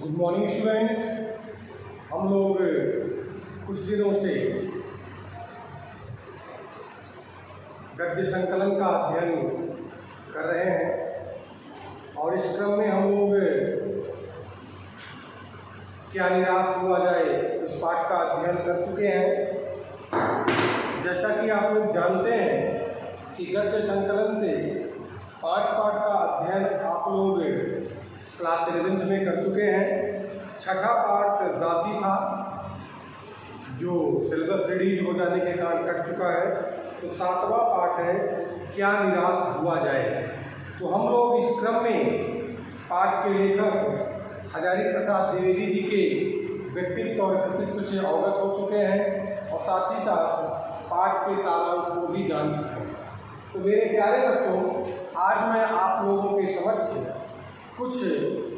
Good morning student. हम लोग कुछ दिनों से गद्य संकलन का अध्ययन कर रहे हैं और इस क्रम में हम लोग क्या निराश हुआ जाए इस पाठ का अध्ययन कर चुके हैं। जैसा कि आप लोग जानते हैं कि गद्य संकलन से 5 पाठ का अध्ययन आप लोग क्लास 11th में कर चुके हैं। छठा पाठ दासी था जो सिलेबस रिलीज हो जाने के कारण कट चुका है, तो 7वां पाठ है क्या निराश हुआ जाए। तो हम लोग इस क्रम में पाठ के लेखक हजारी प्रसाद द्विवेदी जी के व्यक्तित्व और कृतित्व से अवगत हो चुके हैं और साथ ही साथ पाठ के सारांश को भी जान चुके हैं। तो मेरे प्यारे बच्चों, आज मैं आप लोगों के समक्ष कुछ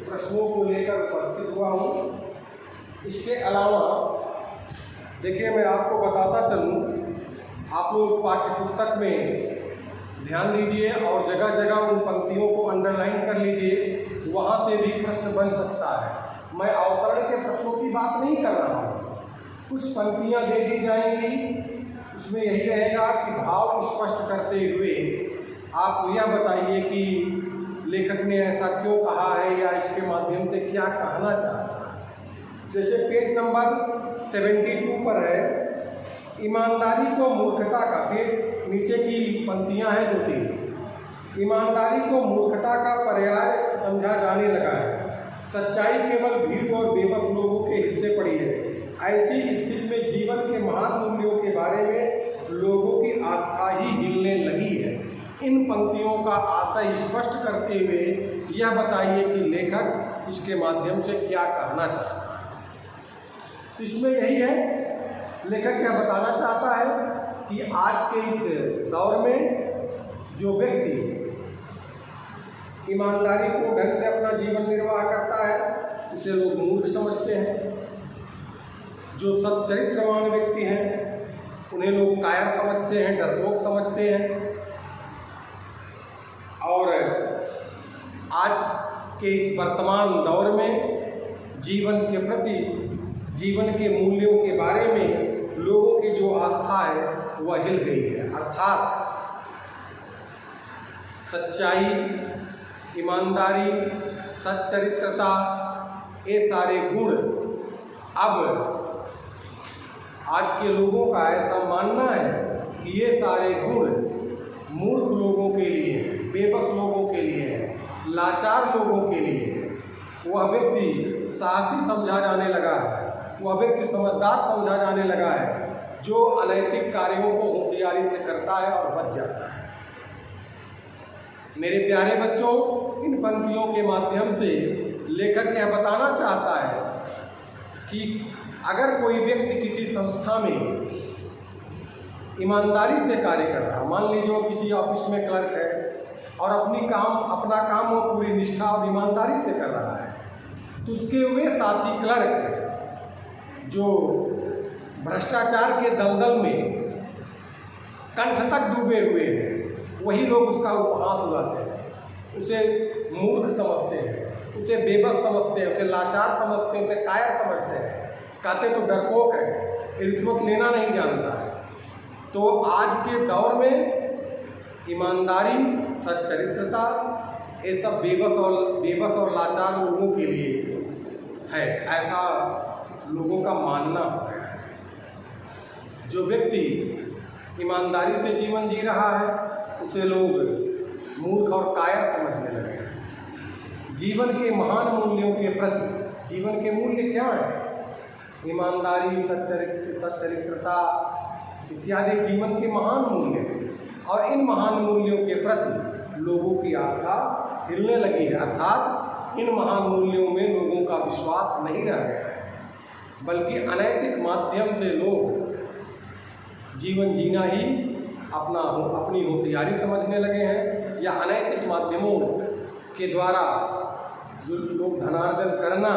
प्रश्नों को लेकर उपस्थित हुआ हूँ। इसके अलावा देखिए, मैं आपको बताता चलूँ, आप लोग पाठ्य पुस्तक में ध्यान दीजिए और जगह जगह उन पंक्तियों को अंडरलाइन कर लीजिए, वहाँ से भी प्रश्न बन सकता है। मैं अवतरण के प्रश्नों की बात नहीं कर रहा हूँ। कुछ पंक्तियाँ दे दी जाएंगी, उसमें यही रहेगा कि भाव स्पष्ट करते हुए आप यह बताइए कि लेखक ने ऐसा क्यों कहा है या इसके माध्यम से क्या कहना चाहता है। जैसे पेज नंबर 72 पर है, ईमानदारी को मूर्खता का, पेज नीचे की पंक्तियां हैं 2-3। ईमानदारी को मूर्खता का पर्याय समझा जाने लगा है। सच्चाई केवल भीड़ और बेबस लोगों के हिस्से पड़ी है। ऐसी स्थिति में जीवन के महान मूल्यों के बारे में लोगों की आस्था ही हिलने लगी है। इन पंक्तियों का आशय स्पष्ट करते हुए यह बताइए कि लेखक इसके माध्यम से क्या कहना चाहता है। तो इसमें यही है, लेखक यह बताना चाहता है कि आज के इस दौर में जो व्यक्ति ईमानदारी को ढंग से अपना जीवन निर्वाह करता है उसे लोग मूर्ख समझते हैं। जो सच्चरित्रवान व्यक्ति हैं उन्हें लोग कायर समझते हैं, डरपोक समझते हैं। और आज के इस वर्तमान दौर में जीवन के प्रति, जीवन के मूल्यों के बारे में लोगों की जो आस्था है वह हिल गई है। अर्थात सच्चाई, ईमानदारी, सच्चरित्रता, ये सारे गुण अब आज के लोगों का ऐसा मानना है कि ये सारे गुण मूर्ख लोगों के लिए है, बेबस लोगों के लिए है, लाचार लोगों के लिए है। वह व्यक्ति साहसी समझा जाने लगा है, वह व्यक्ति समझदार समझा जाने लगा है जो अनैतिक कार्यों को होशियारी से करता है और बच जाता है। मेरे प्यारे बच्चों, इन पंक्तियों के माध्यम से लेखक यह बताना चाहता है कि अगर कोई व्यक्ति किसी संस्था में ईमानदारी से कार्य कर रहा है, मान लीजिए वो किसी ऑफिस में क्लर्क है और अपना काम वो पूरी निष्ठा और ईमानदारी से कर रहा है, तो उसके वे साथी क्लर्क जो भ्रष्टाचार के दलदल में कंठ तक डूबे हुए हैं, वही लोग उसका उपहास उड़ाते हैं, उसे मूर्ख समझते हैं, उसे बेबस समझते हैं, उसे लाचार समझते हैं, उसे कायर समझते हैं, कहते तो डरपोक है, रिश्वत लेना नहीं जानता है। तो आज के दौर में ईमानदारी, सच्चरित्रता, ये सब बेबस और लाचार लोगों के लिए है, ऐसा लोगों का मानना हो गया है। जो व्यक्ति ईमानदारी से जीवन जी रहा है उसे लोग मूर्ख और कायर समझने लगे हैं। जीवन के महान मूल्यों के प्रति, जीवन के मूल्य क्या है? ईमानदारी, सच्चरित्रता इत्यादि जीवन के महान मूल्य हैं और इन महान मूल्यों के प्रति लोगों की आस्था हिलने लगी है। अर्थात इन महान मूल्यों में लोगों का विश्वास नहीं रह गया है, बल्कि अनैतिक माध्यम से लोग जीवन जीना ही अपनी होशियारी समझने लगे हैं, या अनैतिक माध्यमों के द्वारा जो लोग धनार्जन करना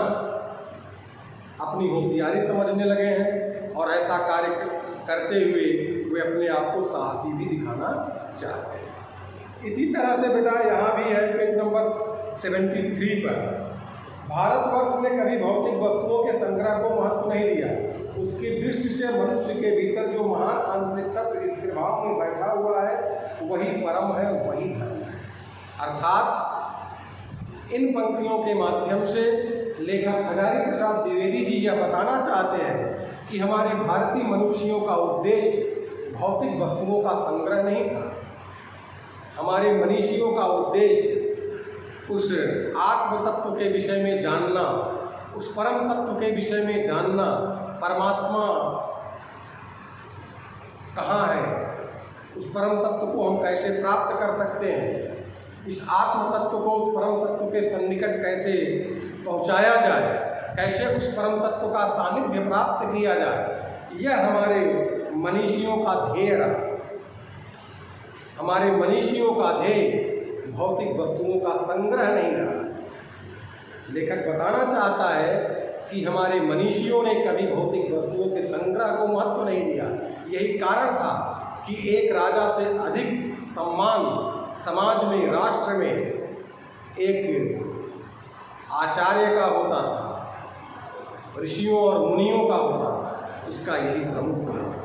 अपनी होशियारी समझने लगे हैं और ऐसा कार्य करते हुए वे अपने आप को साहसी भी दिखाना चाहते हैं। इसी तरह से बेटा यहाँ भी है पेज नंबर 73 पर भारतवर्ष ने कभी भौतिक वस्तुओं के संग्रह को महत्व नहीं दिया। उसकी दृष्टि से मनुष्य के भीतर जो महान आंतरिक तत्व स्थिर भाव में बैठा हुआ है वही परम है, वही धर्म है। अर्थात इन पंक्तियों के माध्यम से लेखक हजारी प्रसाद द्विवेदी जी यह बताना चाहते हैं कि हमारे भारतीय मनुष्यों का उद्देश्य भौतिक वस्तुओं का संग्रह नहीं था। हमारे मनीषियों का उद्देश्य उस आत्म तत्व के विषय में जानना, उस परम तत्व के विषय में जानना, परमात्मा कहाँ है, उस परम तत्व को हम कैसे प्राप्त कर सकते हैं, इस आत्म तत्व को उस परम तत्व के सन्निकट कैसे पहुँचाया जाए, कैसे उस परम तत्व का सानिध्य प्राप्त किया जाए, यह हमारे मनीषियों का ध्येय रहा। हमारे मनीषियों का ध्येय भौतिक वस्तुओं का संग्रह नहीं रहा। लेखक बताना चाहता है कि हमारे मनीषियों ने कभी भौतिक वस्तुओं के संग्रह को महत्व नहीं दिया। यही कारण था कि एक राजा से अधिक सम्मान समाज में, राष्ट्र में एक आचार्य का होता था, ऋषियों और मुनियों का होता था। इसका यही प्रमुख कारण।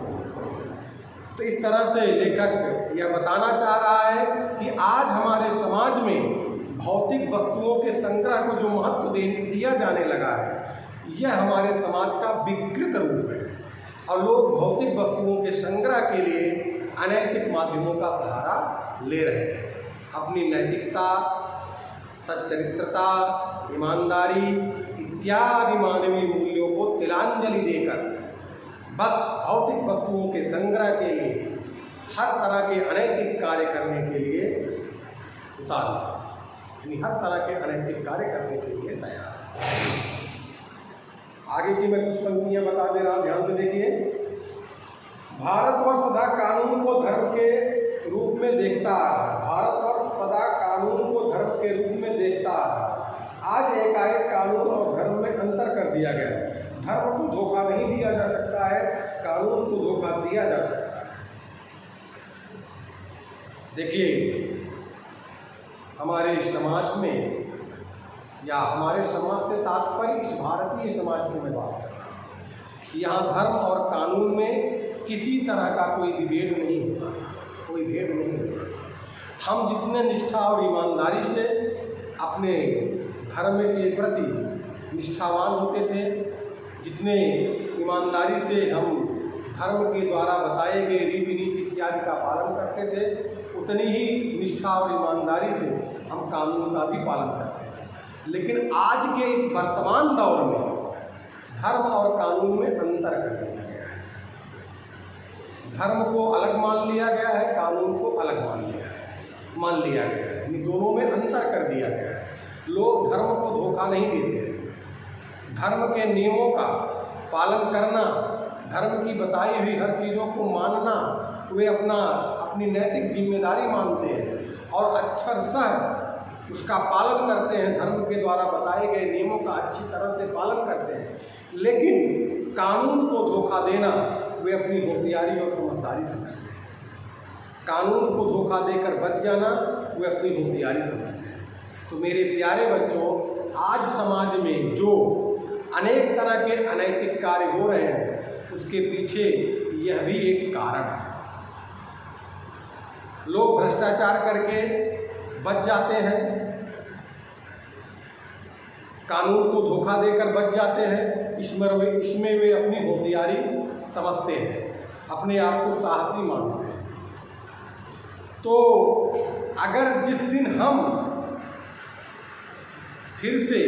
तो इस तरह से लेखक यह बताना चाह रहा है कि आज हमारे समाज में भौतिक वस्तुओं के संग्रह को जो महत्व दिया जाने लगा है, यह हमारे समाज का विकृत रूप है और लोग भौतिक वस्तुओं के संग्रह के लिए अनैतिक माध्यमों का सहारा ले रहे हैं। अपनी नैतिकता, सच्चरित्रता, ईमानदारी इत्यादि मानवीय मूल्यों को तिलांजलि देकर बस भौतिक वस्तुओं के संग्रह के लिए हर तरह के अनैतिक कार्य करने के लिए उतार, यानी हर तरह के अनैतिक कार्य करने के लिए तैयार। आगे की मैं कुछ पंक्तियां बता दे रहा हूं, ध्यान से देखिए। भारतवर्ष सदा कानून को धर्म के रूप में देखता आ रहा। भारतवर्ष सदा कानून को धर्म के रूप में देखता आ रहा। आज एकाएक कानून और धर्म में अंतर कर दिया गया। धर्म को धोखा नहीं दिया जा सकता है, कानून को धोखा दिया जा सकता है। देखिए, हमारे समाज में या हमारे समाज से तात्पर्य इस भारतीय समाज की मैं बात कर रहा हूँ। यहाँ धर्म और कानून में किसी तरह का कोई विभेद नहीं होता था, कोई भेद नहीं होता था। हम जितने निष्ठा और ईमानदारी से अपने धर्म के प्रति निष्ठावान होते थे, जितने ईमानदारी से हम धर्म के द्वारा बताए गए रीति नीति इत्यादि का पालन करते थे, उतनी ही निष्ठा और ईमानदारी से हम कानून का भी पालन करते थे। लेकिन आज के इस वर्तमान दौर में धर्म और कानून में अंतर कर दिया गया है। धर्म को अलग मान लिया गया है, कानून को अलग मान लिया गया है, इन दोनों में अंतर कर दिया गया है। लोग धर्म को धोखा नहीं देते हैं। धर्म के नियमों का पालन करना, धर्म की बताई हुई हर चीज़ों को मानना, वे अपनी नैतिक जिम्मेदारी मानते हैं और अक्षरशः उसका पालन करते हैं। धर्म के द्वारा बताए गए नियमों का अच्छी तरह से पालन करते हैं। लेकिन कानून को धोखा देना वे अपनी होशियारी और समझदारी समझते हैं। कानून को धोखा देकर बच जाना वे अपनी होशियारी समझते हैं। तो मेरे प्यारे बच्चों, आज समाज में जो अनेक तरह के अनैतिक कार्य हो रहे हैं, उसके पीछे यह भी एक कारण है। लोग भ्रष्टाचार करके बच जाते हैं, कानून को धोखा देकर बच जाते हैं। इसमें वे अपनी होशियारी समझते हैं, अपने आप को साहसी मानते हैं। तो अगर जिस दिन हम फिर से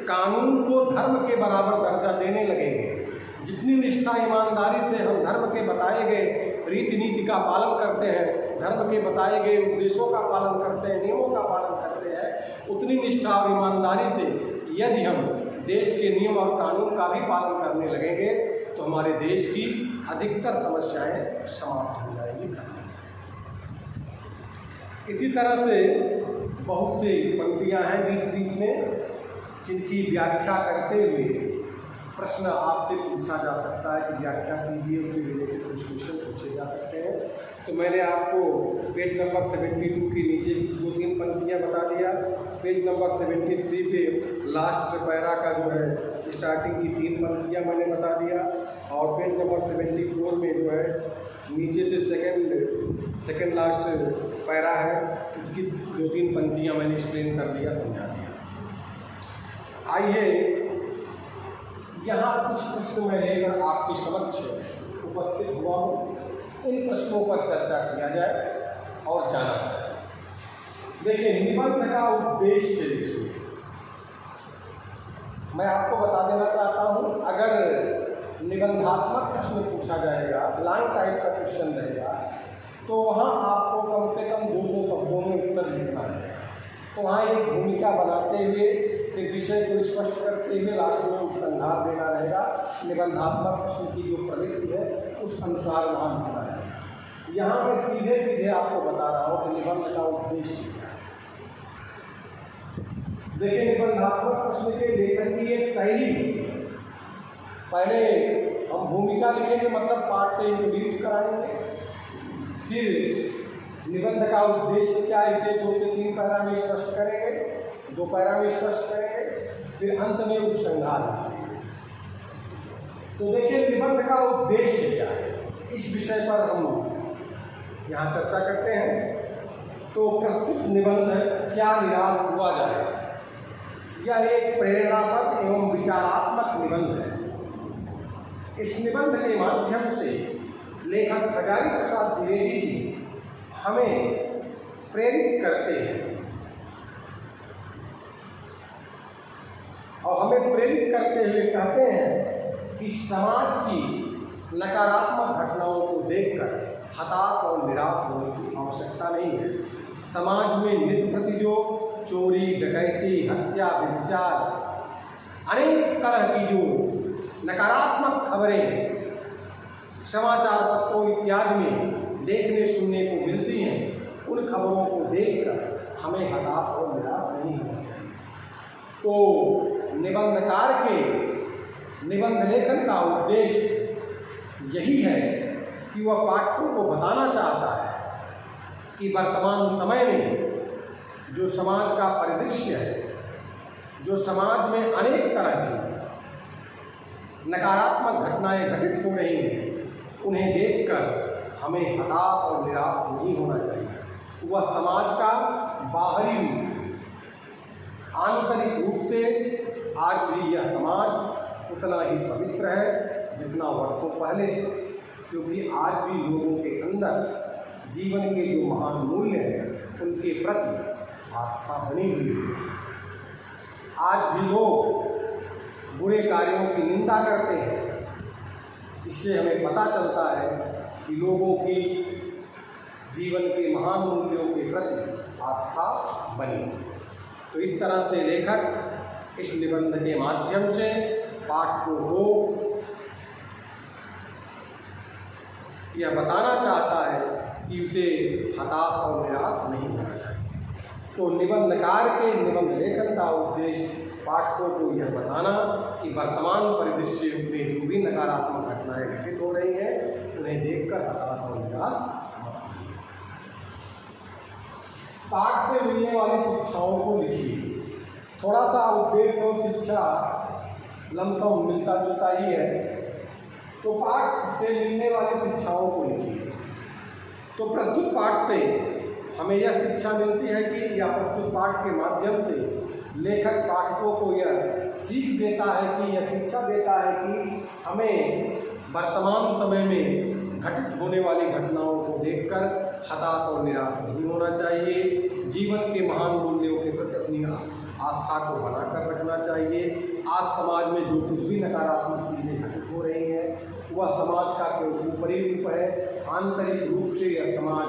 कानून को धर्म के बराबर दर्जा देने लगेंगे, जितनी निष्ठा ईमानदारी से हम धर्म के बताए गए रीति नीति का पालन करते हैं, धर्म के बताए गए उपदेशों का पालन करते हैं, नियमों का पालन करते हैं, उतनी निष्ठा और ईमानदारी से यदि हम देश के नियम और कानून का भी पालन करने लगेंगे तो हमारे देश की अधिकतर समस्याएं समाप्त हो जाएंगी। इसी तरह से बहुत सी पंक्तियां हैं बीच बीच में, जिनकी व्याख्या करते हुए प्रश्न आपसे पूछा जा सकता है कि व्याख्या कीजिए, उससे रिलेटेड कुछ क्वेश्चन पूछे जा सकते हैं। तो मैंने आपको पेज नंबर 72 के नीचे 2-3 पंक्तियाँ बता दिया, पेज नंबर 73 पे लास्ट पैरा का जो है स्टार्टिंग की 3 पंक्तियाँ मैंने बता दिया, और पेज नंबर 74 में जो है नीचे से सेकेंड लास्ट पैरा है, इसकी 2-3 पंक्तियाँ मैंने एक्सप्लेन कर दिया, समझा दिया। आइए यहाँ कुछ प्रश्न मैं लेकर आपके समक्ष उपस्थित हुआ हूँ, इन प्रश्नों पर चर्चा किया जाए और जाना जाए। देखिए, निबंध का उद्देश्य देखिए, मैं आपको बता देना चाहता हूँ, अगर निबंधात्मक प्रश्न पूछा जाएगा, लॉन्ग टाइप का क्वेश्चन रहेगा, तो वहाँ आपको कम से कम 200 शब्दों में उत्तर लिखना है। तो वहाँ एक भूमिका बनाते हुए, एक विषय को स्पष्ट करते हुए लास्ट में उपसंहार देना रहेगा। निबंधात्मक प्रश्न की जो प्रवृत्ति है उस अनुसार वहाँ लिखना है। यहाँ मैं सीधे सीधे आपको बता रहा हूँ कि निबंध का उद्देश्य क्या है। देखिए, निबंधात्मक प्रश्न के लेखन की एक शैली होती है। पहले हम भूमिका लिखेंगे, मतलब पाठ से इंट्रोड्यूस कराएंगे, फिर निबंध का उद्देश्य क्या है इसे 2 से 3 पैरा में स्पष्ट करेंगे, 2 पैरा में स्पष्ट करेंगे, फिर अंत में उपसंहार लिखेंगे। तो देखिए, निबंध का उद्देश्य क्या है, इस विषय पर हम यहाँ चर्चा करते हैं। तो प्रस्तुत निबंध क्या निराश हुआ जाए, यह एक प्रेरणात्मक एवं विचारात्मक निबंध है। इस निबंध के माध्यम से लेखक हजारी प्रसाद द्विवेदी जी हमें प्रेरित करते हैं, और हमें प्रेरित करते हुए कहते हैं कि समाज की नकारात्मक घटनाओं को देखकर हताश और निराश होने की आवश्यकता नहीं है। समाज में नित्य प्रति जो चोरी, डकैती, हत्या, व्यभिचार, अनेक तरह की जो नकारात्मक खबरें समाचार पत्रों इत्यादि में देखने सुनने को मिलती हैं, उन खबरों को देखकर हमें हताश और निराश नहीं होना चाहिए। तो निबंधकार के निबंध लेखन का उद्देश्य यही है कि वह पाठकों को बताना चाहता है कि वर्तमान समय में जो समाज का परिदृश्य है, जो समाज में अनेक तरह की नकारात्मक घटनाएं घटित हो रही हैं, उन्हें देखकर हमें हताश और निराश नहीं होना चाहिए। वह समाज का बाहरी रूप, आंतरिक रूप से आज भी यह समाज उतना ही पवित्र है जितना वर्षों पहले, क्योंकि आज भी लोगों के अंदर जीवन के जो महान मूल्य हैं उनके प्रति आस्था बनी हुई है। आज भी लोग बुरे कार्यों की निंदा करते हैं, इससे हमें पता चलता है कि लोगों की जीवन के महान मूल्यों के प्रति आस्था बनी। तो इस तरह से लेखक इस निबंध के माध्यम से पाठकों को यह बताना चाहता है कि उसे हताश और निराश नहीं होना चाहिए। तो निबंधकार के निबंध लेखन का उद्देश्य पाठकों को यह बताना कि वर्तमान परिदृश्य में जो भी नकारात्मक घटनाएं घटित हो रही हैं उन्हें देखकर हताश और निराश मत होइए। पाठ से मिलने वाली शिक्षाओं को लिखिए। थोड़ा सा उद्देश्य और शिक्षा लमसम मिलता जुलता ही है, तो पाठ से मिलने वाली शिक्षाओं को लिखिए। तो प्रस्तुत पाठ से हमें यह शिक्षा मिलती है कि या प्रस्तुत पाठ के माध्यम से लेखक पाठकों को यह सीख देता है कि यह शिक्षा देता है कि हमें वर्तमान समय में घटित होने वाली घटनाओं को देखकर हताश और निराश नहीं होना चाहिए। जीवन के महान मूल्यों के प्रति अपनी आस्था को बनाकर रखना चाहिए। आज समाज में जो कुछ भी नकारात्मक चीज़ें घटित हो रही हैं वह समाज का केवल ऊपरी रूप है। आंतरिक रूप से यह समाज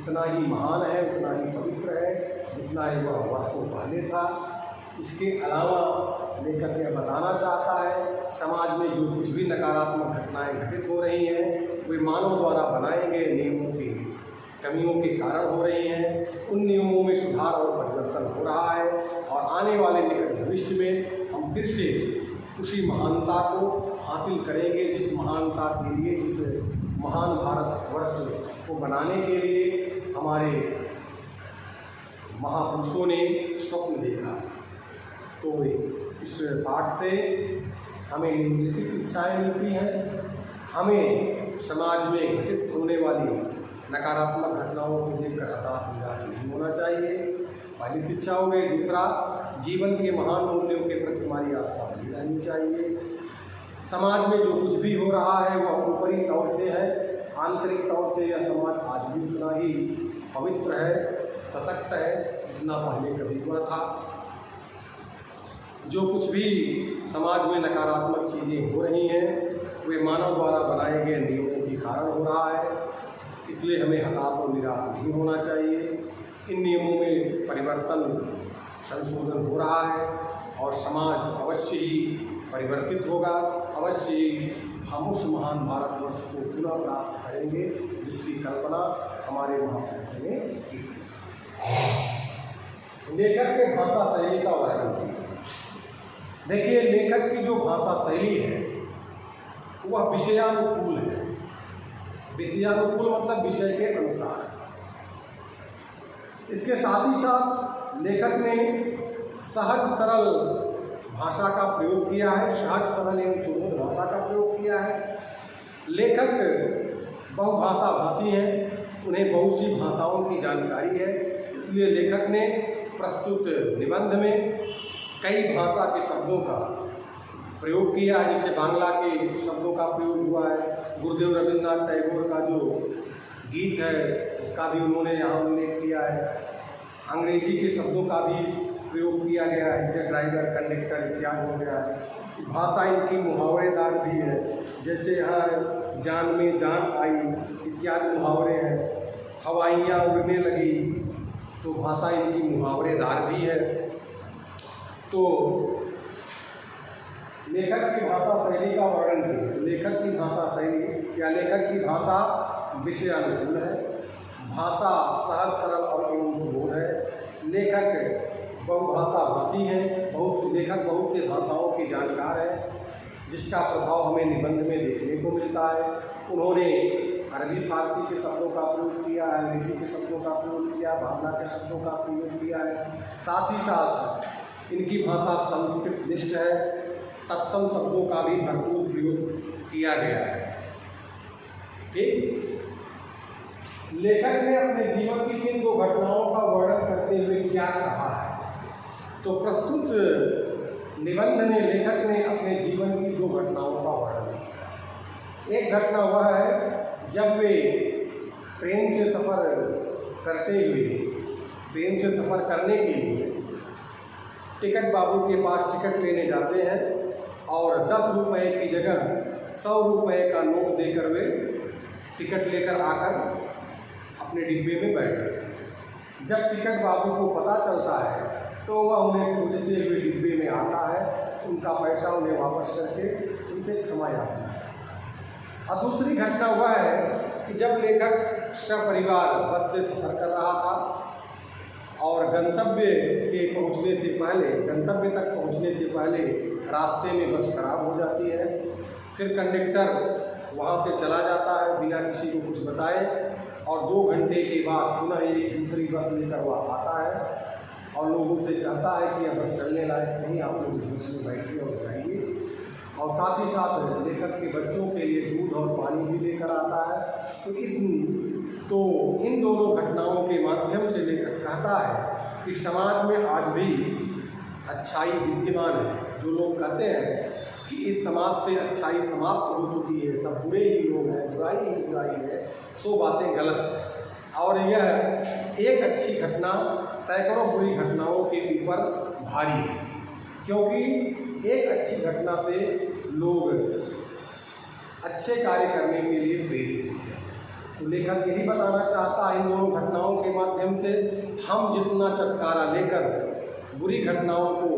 उतना ही महान है, उतना ही पवित्र है जितना ही वह वर्षों पहले था। इसके अलावा लेखक यह बताना चाहता है समाज में जो कुछ भी नकारात्मक घटनाएं घटित हो रही हैं वे मानव द्वारा बनाए गए नियमों की कमियों के कारण हो रही हैं। उन नियमों में सुधार और परिवर्तन हो रहा है और आने वाले निकट भविष्य में हम फिर से उसी महानता को हासिल करेंगे जिस महानता के लिए, जिस महान भारतवर्ष को बनाने के लिए हमारे महापुरुषों ने स्वप्न देखा। तो इस पाठ से हमें निम्नलिखित शिक्षाएँ मिलती हैं। हमें समाज में घटित होने वाली नकारात्मक घटनाओं को देखकर हताश निराश नहीं होना चाहिए, पहली शिक्षा हो गई। दूसरा, जीवन के महान मूल्यों के प्रति हमारी आस्था बनी रहनी चाहिए। समाज में जो कुछ भी हो रहा है वह ऊपरी तौर से है, आंतरिक तौर से यह समाज आज भी उतना ही पवित्र है, सशक्त है जितना पहले कभी हुआ था। जो कुछ भी समाज में नकारात्मक चीज़ें हो रही हैं वे मानव द्वारा बनाए गए नियमों के कारण हो रहा है, इसलिए हमें हताश और निराश नहीं होना चाहिए। इन नियमों में परिवर्तन, संशोधन हो रहा है और समाज अवश्य ही परिवर्तित होगा। अवश्य ही हम उस महान भारतवर्ष को पुनः प्राप्त करेंगे जिसकी कल्पना हमारे महापुरुषों ने की। लेखक के भाषा शैली का वर्णन कीजिए। देखिए, लेखक की जो भाषा शैली है वह विषयानुकूल है। विषयानुकूल मतलब विषय के अनुसार। इसके साथ ही साथ लेखक ने सहज सरल भाषा का प्रयोग किया है, सहज सरल एवं सुबोध भाषा का प्रयोग किया है। लेखक बहुभाषा भाषी हैं, उन्हें बहुत सी भाषाओं की जानकारी है, इसलिए लेखक ने प्रस्तुत निबंध में कई भाषा के शब्दों का प्रयोग किया है। जैसे बांग्ला के शब्दों का प्रयोग हुआ है, गुरुदेव रविन्द्रनाथ टैगोर का जो गीत है उसका भी उन्होंने यहाँ उल्लेख किया है। अंग्रेजी के शब्दों का भी प्रयोग किया गया है, जैसे ड्राइवर, कंडक्टर इत्यादि हो गया है। भाषा इनकी मुहावरेदार भी है, जैसे यहाँ जान में जान आई इत्यादि मुहावरे हैं। हवाइयाँ उड़ने लगी, तो भाषा इनकी मुहावरेदार भी है। तो लेखक की भाषा शैली का वर्णन किया। तो लेखक की भाषा शैली या लेखक की भाषा विषयानुकूल है, भाषा सहज सरल और एवं सुबोध है। लेखक बहुभाषा भाषी हैं, लेखक बहुत से भाषाओं के जानकार हैं, जिसका प्रभाव हमें निबंध में देखने को मिलता है। उन्होंने अरबी फारसी के शब्दों का प्रयोग किया है, अंग्रेजी के शब्दों का प्रयोग किया, बांग्ला के शब्दों का प्रयोग किया है। साथ ही साथ इनकी भाषा संस्कृत निष्ठ है, तत्सम शब्दों का भी भरपूर प्रयोग किया गया है। ठीक, लेखक ने अपने जीवन की किन दो घटनाओं का वर्णन करते हुए क्या कहा है? तो प्रस्तुत निबंध में लेखक ने अपने जीवन की दो घटनाओं का वर्णन किया। एक घटना वह है जब वे ट्रेन से सफ़र करते हुए, ट्रेन से सफ़र करने के लिए टिकट बाबू के पास टिकट लेने जाते हैं और 10 रुपये की जगह 100 रुपये का नोट देकर वे टिकट लेकर आकर अपने डिब्बे में बैठ जाते हैं। जब टिकट बाबू को पता चलता है तो वह उन्हें खोजते हुए डिब्बे में आता है, उनका पैसा उन्हें वापस करके उनसे क्षमा याचना करता है। और दूसरी घटना वह है कि जब लेखक सपरिवार बस से सफ़र कर रहा था और गंतव्य तक पहुंचने से पहले रास्ते में बस खराब हो जाती है। फिर कंडक्टर वहां से चला जाता है बिना किसी को कुछ बताए और 2 घंटे के बाद पुनः एक दूसरी बस लेकर वह आता है और लोगों से कहता है कि अब बस चलने लायक नहीं, आप लोग इस बस में बैठिए और जाइए। और साथ ही साथ लेखक के बच्चों के लिए दूध और पानी भी लेकर आता है। तो इन दोनों घटनाओं के माध्यम से लेखक कहता है कि समाज में आज भी अच्छाई विद्यमान है। जो लोग कहते हैं कि इस समाज से अच्छाई समाप्त हो चुकी है, सब बुरे ही लोग हैं, बुराई ही बुराई है, सो बातें गलत हैं। और यह एक अच्छी घटना सैकड़ों बुरी घटनाओं के ऊपर भारी है, क्योंकि एक अच्छी घटना से लोग अच्छे कार्य करने के लिए प्रेरित होते हैं। तो लेखक यही बताना चाहता है इन दोनों घटनाओं के माध्यम से, हम जितना चटकारा लेकर बुरी घटनाओं को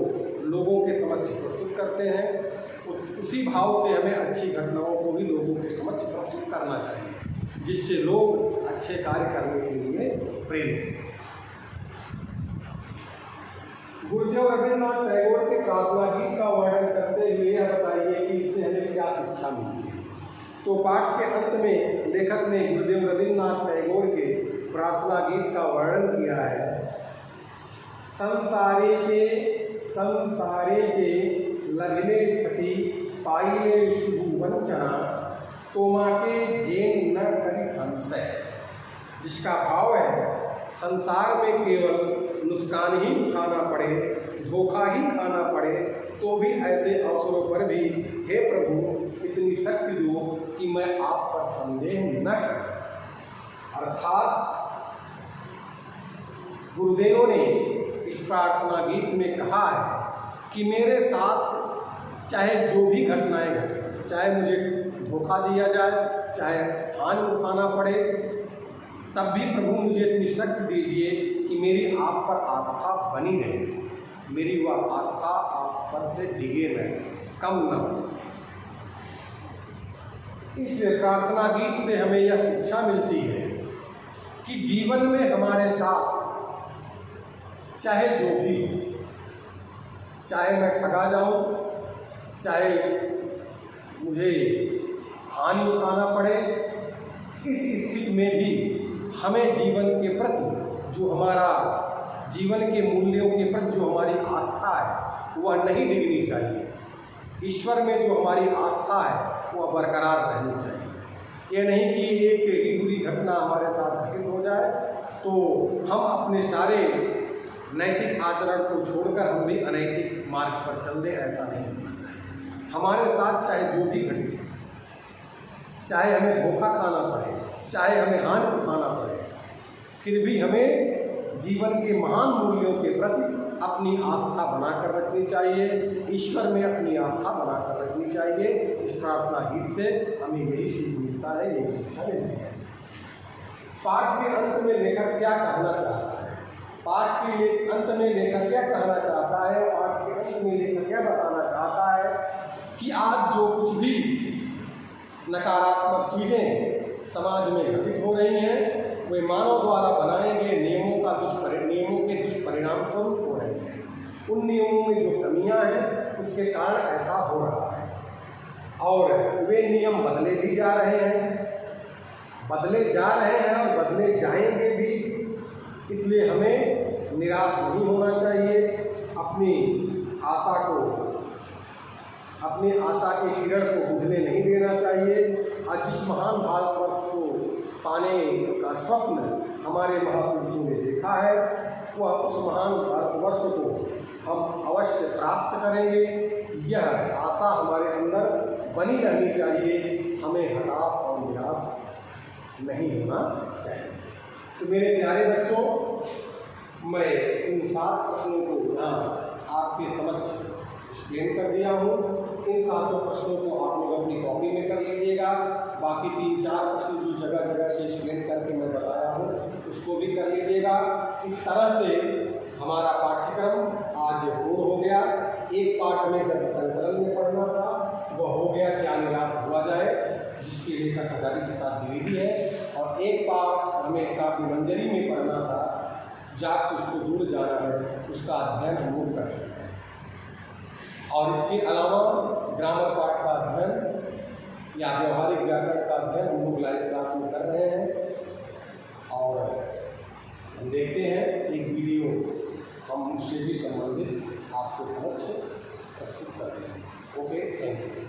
लोगों के समक्ष प्रस्तुत करते हैं, उसी भाव से हमें अच्छी घटनाओं को भी लोगों के समक्ष प्रस्तुत करना चाहिए, जिससे लोग अच्छे कार्य करने के लिए प्रेरित। गुरुदेव रविन्द्रनाथ टैगोर के प्रार्थना गीत का वर्णन करते हुए यह बताइए कि इससे हमें क्या शिक्षा मिलती है। तो पाठ के अंत में लेखक ने गुरुदेव रविन्द्रनाथ टैगोर के प्रार्थना गीत का वर्णन किया है। संसारे के लघिले छठी पाइले शुभ वंचना तोमाके जेन न करी संशय, जिसका भाव है संसार में केवल नुकसान ही उठाना पड़े, धोखा ही खाना पड़े, तो भी ऐसे अवसरों पर भी हे प्रभु इतनी शक्ति दो कि मैं आप पर संदेह न करूं। अर्थात गुरुदेव ने इस प्रार्थना गीत में कहा है कि मेरे साथ चाहे जो भी घटनाएं घटें, चाहे मुझे धोखा दिया जाए, चाहे हानि उठाना पड़े, तब भी प्रभु मुझे इतनी शक्ति दीजिए कि मेरी आप पर आस्था बनी रहे, मेरी वह आस्था आप पर से डिगे रहे, कम न हो। इस प्रार्थना गीत से हमें यह शिक्षा मिलती है कि जीवन में हमारे साथ चाहे जो भी, चाहे मैं ठगा जाऊं, चाहे मुझे हानि उठाना पड़े, इस स्थिति में भी हमें जीवन के प्रति जो हमारा जीवन के मूल्यों के प्रति जो हमारी आस्था है वह नहीं डिगनी चाहिए। ईश्वर में जो हमारी आस्था है वह बरकरार रहनी चाहिए। ये नहीं कि एक ही बुरी घटना हमारे साथ घटित हो जाए तो हम अपने सारे नैतिक आचरण को छोड़कर हम भी अनैतिक मार्ग पर चल दें, ऐसा नहीं होना चाहिए। हमारे साथ चाहे जो भी घटित हो, चाहे हमें धोखा खाना पड़े, चाहे हमें हानि उठाना पड़े, फिर भी हमें जीवन के महान मूल्यों के प्रति अपनी आस्था बनाकर रखनी चाहिए, ईश्वर में अपनी आस्था बनाकर रखनी चाहिए। इस प्रार्थना गीत से हमें यही सीख मिलता है, यही शिक्षा मिलती है। पाठ के अंत में लेखक क्या कहना चाहता है, पाठ के अंत में लेखक क्या कहना चाहता है, पाठ के अंत में लेखक क्या बताना चाहता है कि आज जो कुछ भी नकारात्मक चीज़ें समाज में घटित हो रही हैं वे मानव द्वारा बनाए गए नियमों के दुष्परिणाम स्वरूप हो रहे हैं। उन नियमों में जो कमियां हैं उसके कारण ऐसा हो रहा है और वे नियम बदले भी जा रहे हैं, बदले जा रहे हैं और बदले जाएंगे भी। इसलिए हमें निराश नहीं होना चाहिए, अपनी आशा के किरण को बुझने नहीं देना चाहिए। और जिस महान भारतवर्ष को पाने का स्वप्न हमारे महापुरुषों ने देखा है वह उस महान भारतवर्ष को हम अवश्य प्राप्त करेंगे, यह आशा हमारे अंदर बनी रहनी चाहिए। हमें हताश और निराश नहीं होना चाहिए। तो मेरे प्यारे बच्चों, मैं इन 7 प्रश्नों को यहाँ आपके समक्ष एक्सप्लेन कर दिया हूँ। इन 7 प्रश्नों को आप लोग अपनी कॉपी में कर लीजिएगा। बाकी 3-4 प्रश्न जो जगह जगह से एक्सप्लेन करके मैं बताया हूँ उसको भी कर लीजिएगा। इस तरह से हमारा पाठ्यक्रम आज पूर्ण हो गया। एक पाठ हमें गद्य संकलन में पढ़ना था, वह हो गया क्या निराश हुआ जाए, जिसकी लेखक हजारी प्रसाद द्विवेदी है। और एक पाठ हमें काव्य मंजरी में पढ़ना था, जात उसको दूर जाना है, उसका अध्ययन हम लोग कर चुके हैं। और इसके अलावा ग्रामर पाठ का अध्ययन या व्यवहारिक व्याकरण का अध्ययन हम लोग लाइव क्लास में कर रहे हैं। और हम देखते हैं एक वीडियो हम उससे भी संबंधित आपके समक्ष प्रस्तुत कर रहे हैं। Okay, thank you.